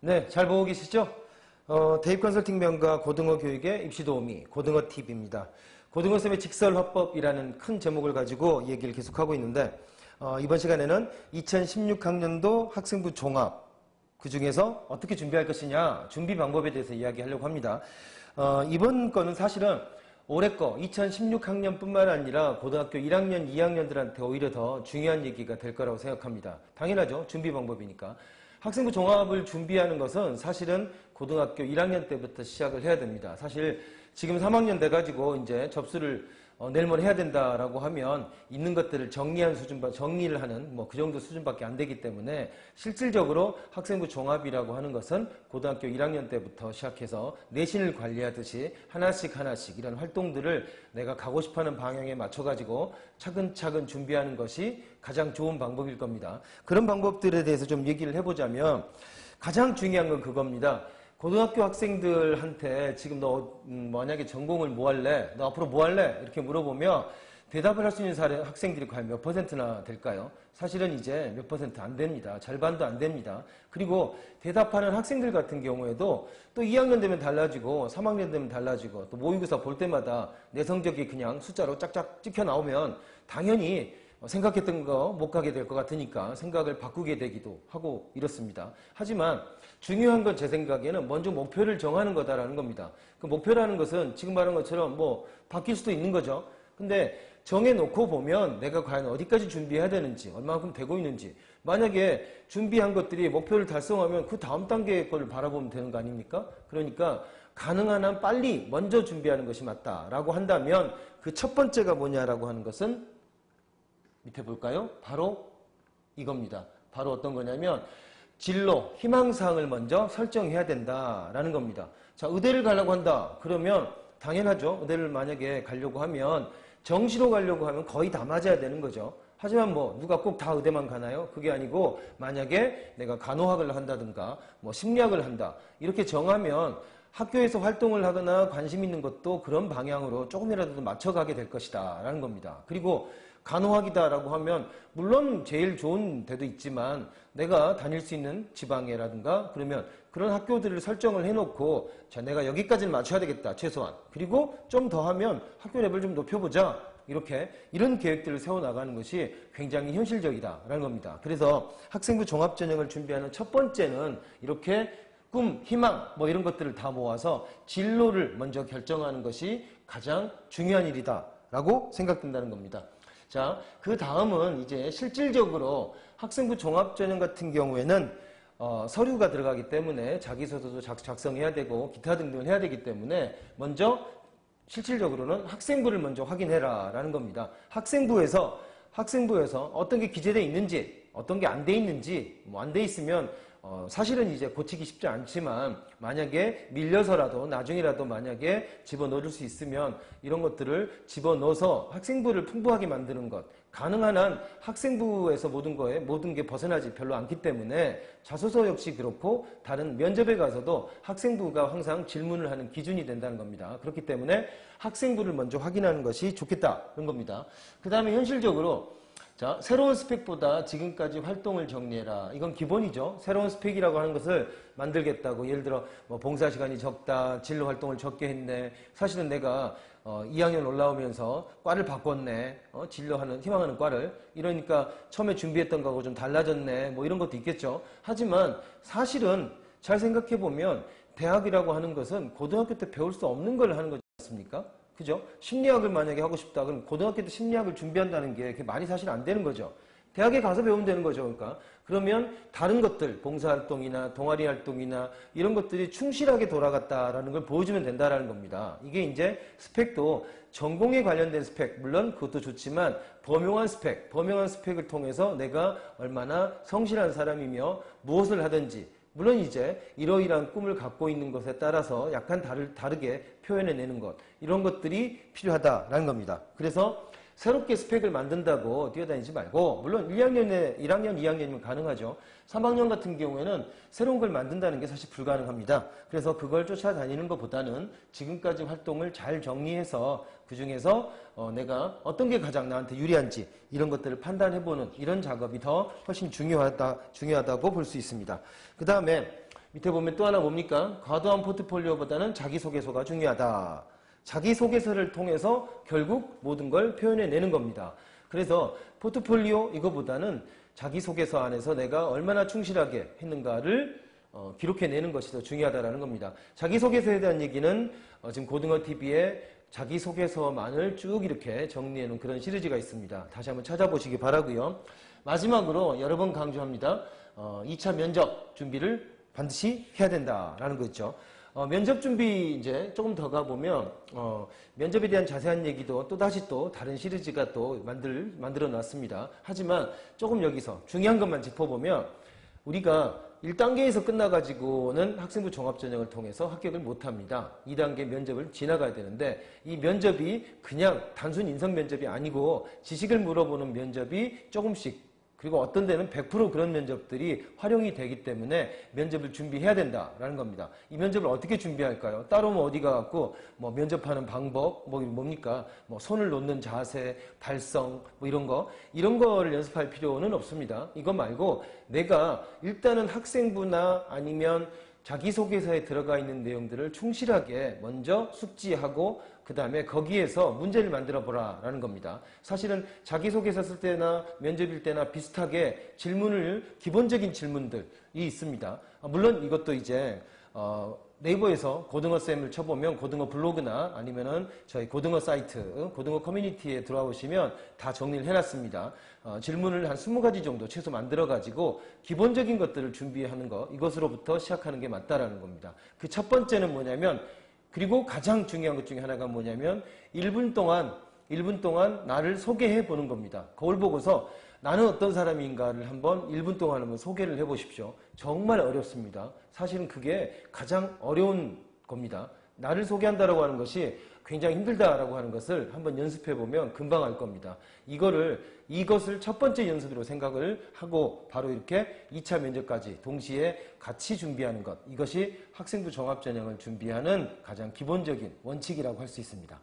네, 잘 보고 계시죠? 대입 컨설팅 명가 고등어 교육의 입시 도우미 고등어 팁입니다. 고등어쌤의 직설 화법이라는 큰 제목을 가지고 얘기를 계속하고 있는데 이번 시간에는 2016학년도 학생부 종합 그 중에서 어떻게 준비할 것이냐 준비 방법에 대해서 이야기하려고 합니다. 이번 거는 사실은 올해 거 2016학년뿐만 아니라 고등학교 1학년, 2학년들한테 오히려 더 중요한 얘기가 될 거라고 생각합니다. 당연하죠. 준비 방법이니까. 학생부 종합을 준비하는 것은 사실은 고등학교 1학년 때부터 시작을 해야 됩니다. 사실 지금 3학년 돼가지고 이제 접수를 내일 모레 해야 된다라고 하면 있는 것들을 정리한 수준, 정리를 하는 뭐 그 정도 수준밖에 안 되기 때문에 실질적으로 학생부 종합이라고 하는 것은 고등학교 1학년 때부터 시작해서 내신을 관리하듯이 하나씩 이런 활동들을 내가 가고 싶어하는 방향에 맞춰가지고 차근차근 준비하는 것이 가장 좋은 방법일 겁니다. 그런 방법들에 대해서 좀 얘기를 해보자면 가장 중요한 건 그겁니다. 고등학교 학생들한테 지금 너 만약에 전공을 뭐 할래? 너 앞으로 뭐 할래? 이렇게 물어보면 대답을 할 수 있는 학생들이 과연 몇 %나 될까요? 사실은 이제 몇 % 안 됩니다. 절반도 안 됩니다. 그리고 대답하는 학생들 같은 경우에도 또 2학년 되면 달라지고 3학년 되면 달라지고 또 모의고사 볼 때마다 내 성적이 그냥 숫자로 짝짝 찍혀 나오면 당연히 생각했던 거 못 가게 될 것 같으니까 생각을 바꾸게 되기도 하고 이렇습니다. 하지만 중요한 건 제 생각에는 먼저 목표를 정하는 거다라는 겁니다. 그 목표라는 것은 지금 말한 것처럼 뭐 바뀔 수도 있는 거죠. 근데 정해놓고 보면 내가 과연 어디까지 준비해야 되는지 얼마만큼 되고 있는지 만약에 준비한 것들이 목표를 달성하면 그 다음 단계의 걸 바라보면 되는 거 아닙니까? 그러니까 가능한 한 빨리 먼저 준비하는 것이 맞다라고 한다면 그 첫 번째가 뭐냐라고 하는 것은 밑에 볼까요? 바로 이겁니다. 바로 어떤 거냐면 진로, 희망사항을 먼저 설정해야 된다라는 겁니다. 자, 의대를 가려고 한다. 그러면 당연하죠. 의대를 만약에 가려고 하면 정시로 가려고 하면 거의 다 맞아야 되는 거죠. 하지만 뭐 누가 꼭 다 의대만 가나요? 그게 아니고 만약에 내가 간호학을 한다든가 뭐 심리학을 한다. 이렇게 정하면 학교에서 활동을 하거나 관심 있는 것도 그런 방향으로 조금이라도 맞춰가게 될 것이다 라는 겁니다. 그리고 간호학이다라고 하면 물론 제일 좋은 데도 있지만 내가 다닐 수 있는 지방에라든가 그러면 그런 학교들을 설정을 해놓고 자 내가 여기까지는 맞춰야 되겠다 최소한 그리고 좀 더 하면 학교 레벨 좀 높여보자 이런 계획들을 세워나가는 것이 굉장히 현실적이다라는 겁니다. 그래서 학생부 종합전형을 준비하는 첫 번째는 이렇게 꿈, 희망 뭐 이런 것들을 다 모아서 진로를 먼저 결정하는 것이 가장 중요한 일이다 라고 생각된다는 겁니다. 자, 그 다음은 이제 실질적으로 학생부 종합전형 같은 경우에는 서류가 들어가기 때문에 자기소개서도 작성해야 되고 기타 등등을 해야 되기 때문에 먼저 실질적으로는 학생부를 먼저 확인해라 라는 겁니다. 학생부에서 어떤 게 기재되어 있는지 어떤 게 안 돼 있는지 뭐 안 돼 있으면 사실은 이제 고치기 쉽지 않지만 만약에 밀려서라도 나중이라도 만약에 집어넣을 수 있으면 이런 것들을 집어넣어서 학생부를 풍부하게 만드는 것 가능한 한 학생부에서 모든 게 벗어나지 별로 않기 때문에 자소서 역시 그렇고 다른 면접에 가서도 학생부가 항상 질문을 하는 기준이 된다는 겁니다. 그렇기 때문에 학생부를 먼저 확인하는 것이 좋겠다 그런 겁니다. 그 다음에 현실적으로 자, 새로운 스펙보다 지금까지 활동을 정리해라. 이건 기본이죠. 새로운 스펙이라고 하는 것을 만들겠다고. 예를 들어, 뭐 봉사시간이 적다, 진로 활동을 적게 했네. 사실은 내가 2학년 올라오면서 과를 바꿨네. 희망하는 과를. 이러니까 처음에 준비했던 거하고 좀 달라졌네. 뭐 이런 것도 있겠죠. 하지만 사실은 잘 생각해보면 대학이라고 하는 것은 고등학교 때 배울 수 없는 걸 하는 거지 않습니까? 그죠? 심리학을 만약에 하고 싶다. 그럼 고등학교 때 심리학을 준비한다는 게 그게 말이 사실 안 되는 거죠. 대학에 가서 배우면 되는 거죠. 그러니까. 그러면 다른 것들, 봉사활동이나 동아리 활동이나 이런 것들이 충실하게 돌아갔다라는 걸 보여주면 된다라는 겁니다. 이게 이제 스펙도 전공에 관련된 스펙, 물론 그것도 좋지만 범용한 스펙을 통해서 내가 얼마나 성실한 사람이며 무엇을 하든지 물론 이제 이러이러한 꿈을 갖고 있는 것에 따라서 약간 다르게 표현해내는 것 이런 것들이 필요하다라는 겁니다. 그래서 새롭게 스펙을 만든다고 뛰어다니지 말고 물론 1학년, 2학년이면 가능하죠. 3학년 같은 경우에는 새로운 걸 만든다는 게 사실 불가능합니다. 그래서 그걸 쫓아다니는 것보다는 지금까지 활동을 잘 정리해서 그중에서 내가 어떤 게 가장 나한테 유리한지 이런 것들을 판단해보는 이런 작업이 더 훨씬 중요하다고 볼 수 있습니다. 그 다음에 밑에 보면 또 하나 뭡니까? 과도한 포트폴리오보다는 자기소개서가 중요하다. 자기소개서를 통해서 결국 모든 걸 표현해내는 겁니다. 그래서 포트폴리오 이거보다는 자기소개서 안에서 내가 얼마나 충실하게 했는가를 기록해내는 것이 더 중요하다는 겁니다. 자기소개서에 대한 얘기는 지금 고등어TV에 자기소개서만을 쭉 이렇게 정리해놓은 그런 시리즈가 있습니다. 다시 한번 찾아보시기 바라고요. 마지막으로 여러 번 강조합니다. 2차 면접 준비를 반드시 해야 된다라는 거 있죠. 면접 준비 이제 조금 더 가보면 면접에 대한 자세한 얘기도 또다시 또 다른 시리즈가 또 만들어 놨습니다. 하지만 조금 여기서 중요한 것만 짚어보면 우리가 1단계에서 끝나가지고는 학생부 종합전형을 통해서 합격을 못합니다. 2단계 면접을 지나가야 되는데 이 면접이 그냥 단순 인성 면접이 아니고 지식을 물어보는 면접이 조금씩 그리고 어떤 데는 100% 그런 면접들이 활용이 되기 때문에 면접을 준비해야 된다라는 겁니다. 이 면접을 어떻게 준비할까요? 따로 뭐 어디 가갖고 뭐 면접하는 방법, 뭐 뭡니까? 뭐 손을 놓는 자세, 발성, 뭐 이런 거를 연습할 필요는 없습니다. 이거 말고 내가 일단은 학생부나 아니면 자기소개서에 들어가 있는 내용들을 충실하게 먼저 숙지하고 그 다음에 거기에서 문제를 만들어 보라라는 겁니다. 사실은 자기소개서 쓸 때나 면접일 때나 비슷하게 기본적인 질문들이 있습니다. 물론 이것도 이제 네이버에서 고등어쌤을 쳐보면 고등어 블로그나 아니면은 저희 고등어 사이트, 고등어 커뮤니티에 들어오시면 다 정리를 해놨습니다. 질문을 한 20가지 정도 최소 만들어가지고 기본적인 것들을 준비하는 거, 이것으로부터 시작하는 게 맞다라는 겁니다. 그 첫 번째는 뭐냐면, 그리고 가장 중요한 것 중에 하나가 뭐냐면 1분 동안 나를 소개해 보는 겁니다. 거울 보고서 나는 어떤 사람인가를 한번 1분 동안 한번 소개를 해 보십시오. 정말 어렵습니다. 사실은 그게 가장 어려운 겁니다. 나를 소개한다라고 하는 것이 굉장히 힘들다라고 하는 것을 한번 연습해 보면 금방 알 겁니다. 이것을 첫 번째 연습으로 생각을 하고 바로 이렇게 2차 면접까지 동시에 같이 준비하는 것, 이것이 학생부 종합전형을 준비하는 가장 기본적인 원칙이라고 할 수 있습니다.